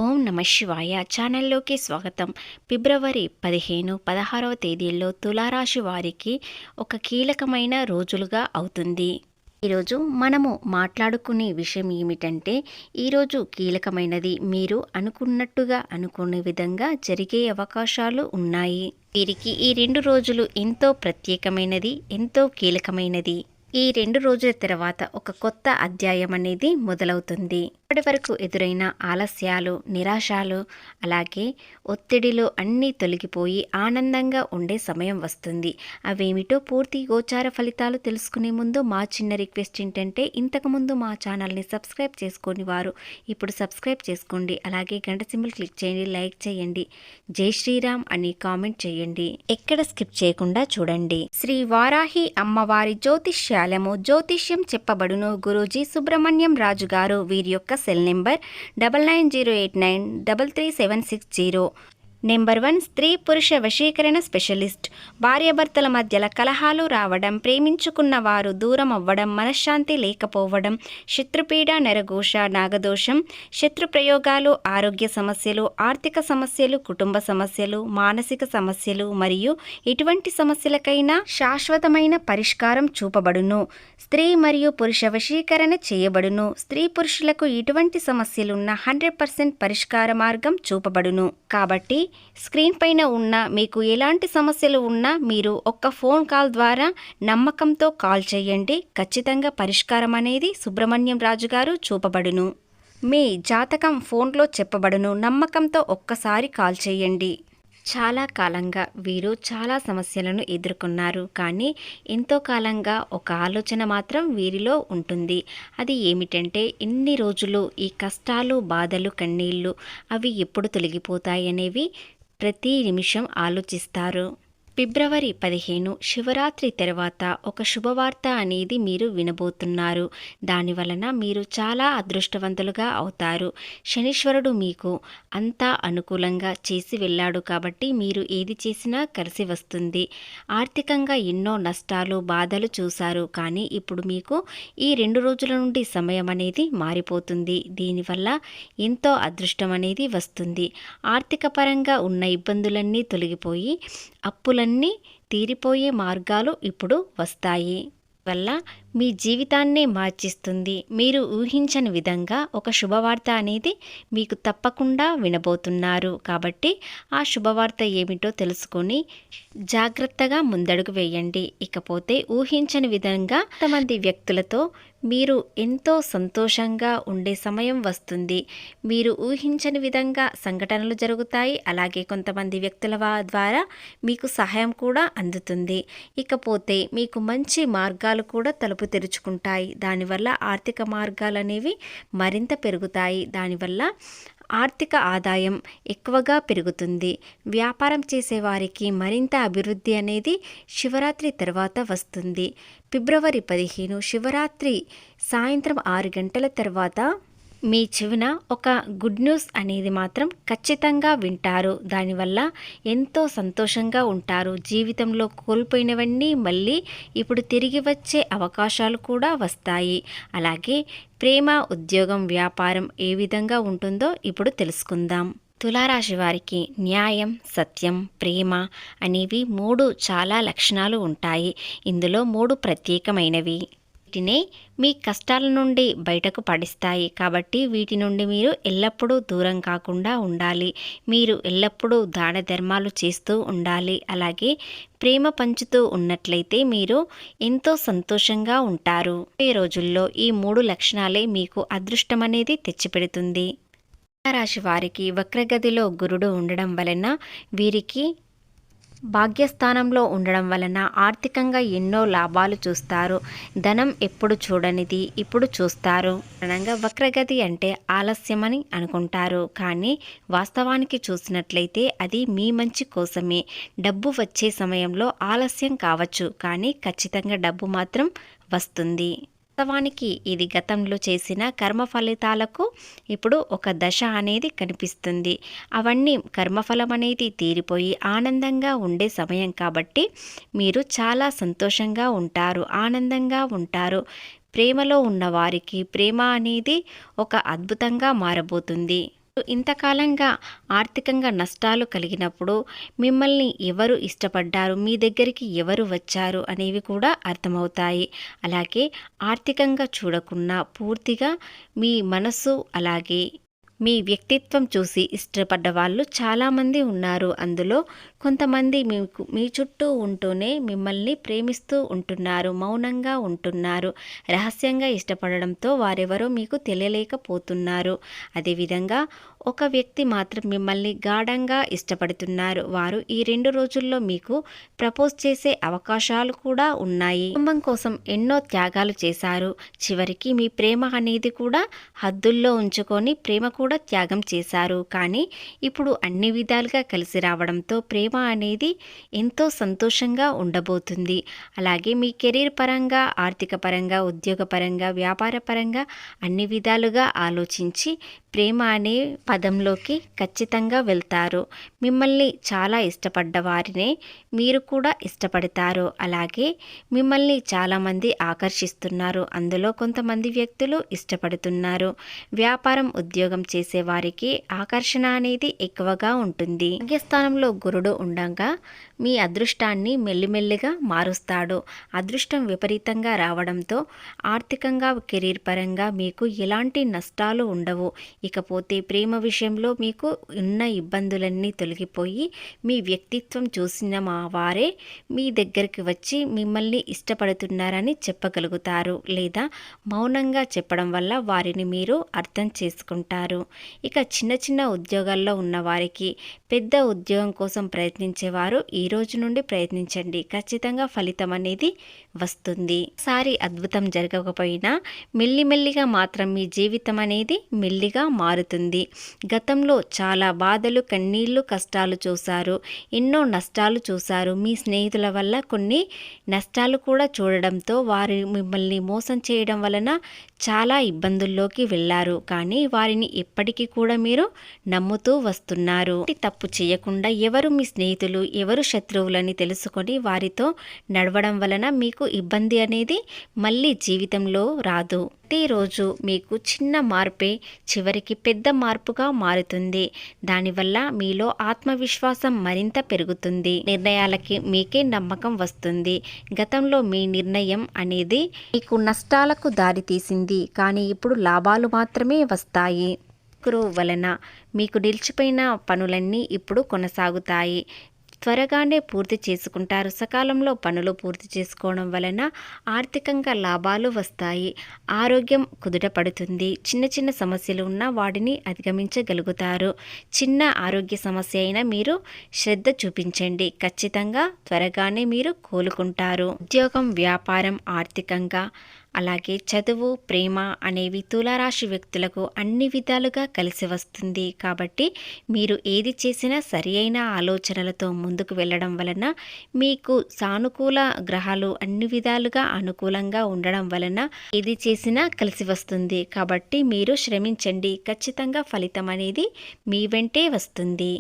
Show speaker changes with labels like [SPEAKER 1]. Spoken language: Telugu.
[SPEAKER 1] ఓం నమ శివాయ ఛానల్లోకి స్వాగతం. ఫిబ్రవరి 15, 16వ తేదీల్లో తులారాశి వారికి ఒక కీలకమైన రోజులుగా అవుతుంది. ఈరోజు మనము మాట్లాడుకునే విషయం ఏమిటంటే, ఈరోజు కీలకమైనది. మీరు అనుకున్నట్టుగా అనుకునే విధంగా జరిగే అవకాశాలు ఉన్నాయి. వీరికి ఈ 2 రోజులు ఎంతో ప్రత్యేకమైనది, ఎంతో కీలకమైనది. ఈ 2 రోజుల తర్వాత ఒక కొత్త అధ్యాయం అనేది మొదలవుతుంది. ఇప్పటి వరకు ఎదురైన ఆలస్యాలు, నిరాశలు, అలాగే ఒత్తిడిలు అన్నీ తొలగిపోయి ఆనందంగా ఉండే సమయం వస్తుంది. అవేమిటో పూర్తి గోచార ఫలితాలు తెలుసుకునే ముందు మా చిన్న రిక్వెస్ట్ ఏంటంటే, ఇంతకుముందు మా ఛానల్ని సబ్స్క్రైబ్ చేసుకొని వారు ఇప్పుడు సబ్స్క్రైబ్ చేసుకోండి. అలాగే గంట సింబల్ క్లిక్ చేయండి, లైక్ చేయండి, జై శ్రీరామ్ అని కామెంట్ చేయండి. ఎక్కడ స్కిప్ చేయకుండా చూడండి. శ్రీ వారాహి అమ్మవారి జ్యోతిష్యం చెప్పబడును. గురూజీ సుబ్రహ్మణ్యం రాజు గారు. వీరి యొక్క సెల్ నెంబర్ 9908933760. నెంబర్ 1, స్త్రీ పురుష వశీకరణ స్పెషలిస్ట్. భార్యాభర్తల మధ్యల కలహాలు రావడం, ప్రేమించుకున్న వారు దూరం అవ్వడం, మనశ్శాంతి లేకపోవడం, శత్రుపీడ, నరఘోష, నాగదోషం, శత్రు ప్రయోగాలు, ఆరోగ్య సమస్యలు, ఆర్థిక సమస్యలు, కుటుంబ సమస్యలు, మానసిక సమస్యలు మరియు ఎటువంటి సమస్యలకైనా శాశ్వతమైన పరిష్కారం చూపబడును. స్త్రీ మరియు పురుష వశీకరణ చేయబడును. స్త్రీ పురుషులకు ఎటువంటి సమస్యలున్నా 100% పరిష్కార మార్గం చూపబడును. కాబట్టి స్క్రీన్ పైన ఉన్న మీకు ఎలాంటి సమస్యలు ఉన్నా మీరు ఒక్క ఫోన్ కాల్ ద్వారా నమ్మకంతో కాల్ చేయండి. ఖచ్చితంగా పరిష్కారం అనేది సుబ్రహ్మణ్యం రాజు గారు చూపబడును. మీ జాతకం ఫోన్లో చెప్పబడును. నమ్మకంతో ఒక్కసారి కాల్ చేయండి. చాలా కాలంగా వీరు చాలా సమస్యలను ఎదుర్కొన్నారు. కానీ ఎంతో కాలంగా ఒక ఆలోచన మాత్రం వీరిలో ఉంటుంది. అది ఏమిటంటే, ఇన్ని రోజులు ఈ కష్టాలు, బాధలు, కన్నీళ్ళు అవి ఎప్పుడు తొలగిపోతాయనేవి ప్రతి నిమిషం ఆలోచిస్తారు. ఫిబ్రవరి 15 శివరాత్రి తర్వాత ఒక శుభవార్త అనేది మీరు వినబోతున్నారు. దానివలన మీరు చాలా అదృష్టవంతులుగా అవుతారు. శనీశ్వరుడు మీకు అంతా అనుకూలంగా చేసి వెళ్ళాడు కాబట్టి మీరు ఏది చేసినా కలిసి వస్తుంది. ఆర్థికంగా ఎన్నో నష్టాలు, బాధలు చూశారు. కానీ ఇప్పుడు మీకు ఈ 2 రోజుల నుండి సమయం అనేది మారిపోతుంది. దీనివల్ల ఎంతో అదృష్టం అనేది వస్తుంది. ఆర్థిక పరంగా ఉన్న ఇబ్బందులన్నీ తొలగిపోయి అప్పులన్నీ తీరిపోయే మార్గాలు ఇప్పుడు వస్తాయి. వల్ల మీ జీవితాన్నే మార్చిస్తుంది. మీరు ఊహించని విధంగా ఒక శుభవార్త అనేది మీకు తప్పకుండా వినబోతున్నారు. కాబట్టి ఆ శుభవార్త ఏమిటో తెలుసుకొని జాగ్రత్తగా ముందడుగు వేయండి. ఇకపోతే ఊహించని విధంగా కొంతమంది వ్యక్తులతో మీరు ఎంతో సంతోషంగా ఉండే సమయం వస్తుంది. మీరు ఊహించని విధంగా సంఘటనలు జరుగుతాయి. అలాగే కొంతమంది వ్యక్తుల ద్వారా మీకు సహాయం కూడా అందుతుంది. ఇకపోతే మీకు మంచి మార్గాలు కూడా తలుపు తెరుచుకుంటాయి. దానివల్ల ఆర్థిక మార్గాలు అనేవి మరింత పెరుగుతాయి. దానివల్ల ఆర్థిక ఆదాయం ఎక్కువగా పెరుగుతుంది. వ్యాపారం చేసేవారికి మరింత అభివృద్ధి అనేది శివరాత్రి తర్వాత వస్తుంది. ఫిబ్రవరి 15 శివరాత్రి సాయంత్రం 6 గంటల తర్వాత మీ చెవిన ఒక గుడ్ న్యూస్ అనేది మాత్రం ఖచ్చితంగా వింటారు. దానివల్ల ఎంతో సంతోషంగా ఉంటారు. జీవితంలో కోల్పోయినవన్నీ మళ్ళీ ఇప్పుడు తిరిగి వచ్చే అవకాశాలు కూడా వస్తాయి. అలాగే ప్రేమ, ఉద్యోగం, వ్యాపారం ఏ విధంగా ఉంటుందో ఇప్పుడు తెలుసుకుందాం. తులారాశి వారికి న్యాయం, సత్యం, ప్రేమ అనేవి 3 చాలా లక్షణాలు ఉంటాయి. ఇందులో 3 ప్రత్యేకమైనవి. వీటినే మీ కష్టాల నుండి బయటకు పడిస్తాయి. కాబట్టి వీటి నుండి మీరు ఎల్లప్పుడూ దూరం కాకుండా ఉండాలి. మీరు ఎల్లప్పుడూ దాన ధర్మాలు చేస్తూ ఉండాలి. అలాగే ప్రేమ పంచుతూ ఉన్నట్లయితే మీరు ఎంతో సంతోషంగా ఉంటారు. ఈ రోజుల్లో ఈ 3 లక్షణాలే మీకు అదృష్టం అనేది తెచ్చిపెడుతుంది. రాశి వారికి వక్రగతిలో గురుడు ఉండడం వలన వీరికి భాగ్యస్థానంలో ఉండడం వలన ఆర్థికంగా ఎన్నో లాభాలు చూస్తారు. ధనం ఎప్పుడు చూడనిది ఇప్పుడు చూస్తారు. కారణంగా వక్రగతి అంటే ఆలస్యమని అనుకుంటారు. కానీ వాస్తవానికి చూసినట్లయితే అది మీ మంచి కోసమే. డబ్బు వచ్చే సమయంలో ఆలస్యం కావచ్చు, కానీ ఖచ్చితంగా డబ్బు మాత్రం వస్తుంది. వాస్తవానికి ఇది గతంలో చేసిన కర్మ ఫలితాలకు ఇప్పుడు ఒక దశ అనేది కనిపిస్తుంది. అవన్నీ కర్మఫలం అనేది తీరిపోయి ఆనందంగా ఉండే సమయం కాబట్టి మీరు చాలా సంతోషంగా ఉంటారు, ఆనందంగా ఉంటారు. ప్రేమలో ఉన్న వారికి ప్రేమ అనేది ఒక అద్భుతంగా మారబోతుంది. ఇంతకాలంగా ఆర్థికంగా నష్టాలు కలిగినప్పుడు మిమ్మల్ని ఎవరు ఇష్టపడ్డారు, మీ దగ్గరికి ఎవరు వచ్చారు అనేవి కూడా అర్థమవుతాయి. అలాగే ఆర్థికంగా చూడకుండా పూర్తిగా మీ మనసు అలాగే మీ వ్యక్తిత్వం చూసి ఇష్టపడ్డ వాళ్ళు చాలామంది ఉన్నారు. అందులో కొంతమంది మీకు మీ చుట్టూ ఉంటూనే మిమ్మల్ని ప్రేమిస్తూ ఉంటున్నారు, మౌనంగా ఉంటున్నారు. రహస్యంగా ఇష్టపడడంతో వారెవరో మీకు తెలియలేకపోతున్నారు. అదేవిధంగా ఒక వ్యక్తి మాత్రం మిమ్మల్ని గాఢంగా ఇష్టపడుతున్నారు. వారు ఈ 2 రోజుల్లో మీకు ప్రపోజ్ చేసే అవకాశాలు కూడా ఉన్నాయి. కుటుంబం కోసం ఎన్నో త్యాగాలు చేశారు. చివరికి మీ ప్రేమ అనేది కూడా హద్దుల్లో ఉంచుకొని ప్రేమ కూడా త్యాగం చేశారు. కానీ ఇప్పుడు అన్ని విధాలుగా కలిసి రావడంతో ప్రేమ అనేది ఎంతో సంతోషంగా ఉండబోతుంది. అలాగే మీ కెరీర్ పరంగా, ఆర్థిక పరంగా, ఉద్యోగ పరంగా, వ్యాపార పరంగా అన్ని విధాలుగా ఆలోచించి ప్రేమ అనే పదంలోకి ఖచ్చితంగా వెళ్తారు. మిమ్మల్ని చాలా ఇష్టపడ్డ వారినే మీరు కూడా ఇష్టపడతారు. అలాగే మిమ్మల్ని చాలామంది ఆకర్షిస్తున్నారు. అందులో కొంతమంది వ్యక్తులు ఇష్టపడుతున్నారు. వ్యాపారం, ఉద్యోగం చేసే వారికి ఆకర్షణ అనేది ఎక్కువగా ఉంటుంది. భాగ్యస్థానంలో గురుడు ఉండగా మీ అదృష్టాన్ని మెల్లిమెల్లిగా మారుస్తాడు. అదృష్టం విపరీతంగా రావడంతో ఆర్థికంగా, కెరీర్ పరంగా మీకు ఎలాంటి నష్టాలు ఉండవు. ఇకపోతే ప్రేమ విషయంలో మీకు ఉన్న ఇబ్బందులన్నీ తొలగిపోయి మీ వ్యక్తిత్వం చూసిన మా వారే మీ దగ్గరికి వచ్చి మిమ్మల్ని ఇష్టపడుతున్నారని చెప్పగలుగుతారు. లేదా మౌనంగా చెప్పడం వల్ల వారిని మీరు అర్థం చేసుకుంటారు. ఇక చిన్న చిన్న ఉద్యోగాల్లో ఉన్న వారికి, పెద్ద ఉద్యోగం కోసం ప్రయత్నించేవారు ఈ రోజు నుండి ప్రయత్నించండి. ఖచ్చితంగా ఫలితం అనేది వస్తుంది. ఈసారి అద్భుతం జరగకపోయినా మెల్లిమెల్లిగా మాత్రం మీ జీవితం అనేది మెల్లిగా మారుతుంది. గతంలో చాలా బాధలు, కన్నీళ్లు, కష్టాలు చూశారు. ఎన్నో నష్టాలు చూశారు. మీ స్నేహితుల వల్ల కొన్ని నష్టాలు కూడా చూడడంతో వారు మిమ్మల్ని మోసం చేయడం వలన చాలా ఇబ్బందుల్లోకి వెళ్ళారు. కానీ వారిని ఎప్పటికీ కూడా మీరు నమ్ముతూ వస్తున్నారు. తప్పు చేయకుండా ఎవరు మీ స్నేహితులు, ఎవరు శత్రువులని తెలుసుకొని వారితో నడవడం వలన మీకు ఇబ్బంది అనేది మళ్ళీ జీవితంలో రాదు. ప్రతిరోజు మీకు చిన్న మార్పే చివరికి పెద్ద మార్పుగా మారుతుంది. దానివల్ల మీలో ఆత్మవిశ్వాసం మరింత పెరుగుతుంది. నిర్ణయాలకి మీకే నమ్మకం వస్తుంది. గతంలో మీ నిర్ణయం అనేది మీకు నష్టాలకు దారితీసింది, కానీ ఇప్పుడు లాభాలు మాత్రమే వస్తాయి. గురువు వలన మీకు నిలిచిపోయిన పనులన్నీ ఇప్పుడు కొనసాగుతాయి. త్వరగానే పూర్తి చేసుకుంటారు. సకాలంలో పనులు పూర్తి చేసుకోవడం వలన ఆర్థికంగా లాభాలు వస్తాయి. ఆరోగ్యం కుదుట పడుతుంది. చిన్న చిన్న సమస్యలు ఉన్నా వాటిని అధిగమించగలుగుతారు. చిన్న ఆరోగ్య సమస్య అయినా మీరు శ్రద్ధ చూపించండి. ఖచ్చితంగా త్వరగానే మీరు కోలుకుంటారు. ఉద్యోగం, వ్యాపారం, ఆర్థికంగా అలాగే చదువు, ప్రేమ అనేవి తులారాశి వ్యక్తులకు అన్ని విధాలుగా కలిసి వస్తుంది. కాబట్టి మీరు ఏది చేసినా సరి అయిన ఆలోచనలతో ముందుకు వెళ్ళడం వలన మీకు సానుకూల గ్రహాలు అన్ని విధాలుగా అనుకూలంగా ఉండడం వలన ఏది చేసినా కలిసి వస్తుంది. కాబట్టి మీరు శ్రమించండి. ఖచ్చితంగా ఫలితం అనేది మీ వెంటే వస్తుంది.